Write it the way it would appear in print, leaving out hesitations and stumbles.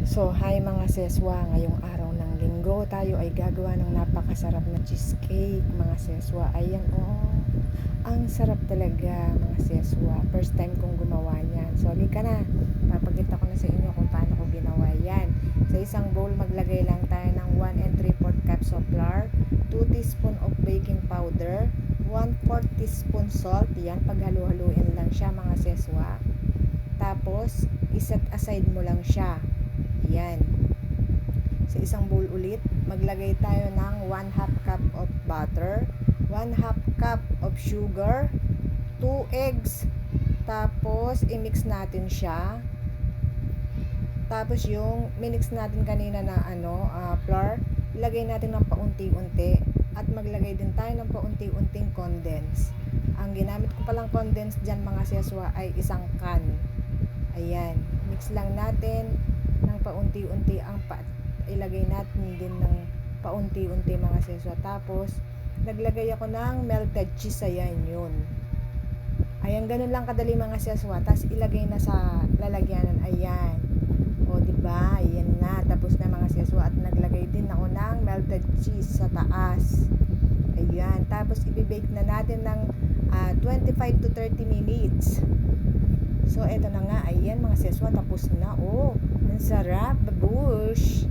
So, hi mga seswa, ngayong araw ng linggo, tayo ay gagawa ng napakasarap na cheesecake mga seswa. Ayan, oh, ang sarap talaga mga seswa. First time kong gumawa niyan. So, halika na, papakita ko na sa inyo kung paano ko ginawa yan. Sa isang bowl, maglagay lang tayo ng 1 and 3/4 cups of flour, 2 teaspoon of baking powder, 1/4 teaspoon salt. Yan, paghalu-haluin lang siya mga seswa. Tapos, iset aside mo lang siya. Yan. Sa isang bowl ulit, maglagay tayo ng 1/2 cup of butter, 1/2 cup of sugar, 2 eggs, tapos i-mix natin siya. Tapos yung minix natin kanina na flour, ilagay natin ng paunti-unti at maglagay din tayo ng paunti-unting condense. Ang ginamit ko palang condense dyan mga seswa ay isang can. Ayan, mix lang natin ng paunti-unti ilagay natin din ng paunti-unti mga seswa. Tapos naglagay ako ng melted cheese. Ayan yun. Ayan, ganun lang kadali mga seswa. Tapos ilagay na sa lalagyanan. Ayan. O diba? Ayan na. Tapos na mga seswa. At naglagay din ako ng melted cheese sa taas. Ayan. Tapos ibibake na natin ng 25 to 30 minutes. So, eto na nga. Ayan mga seswa. Tapos na. Oh, ang sarap. Babush.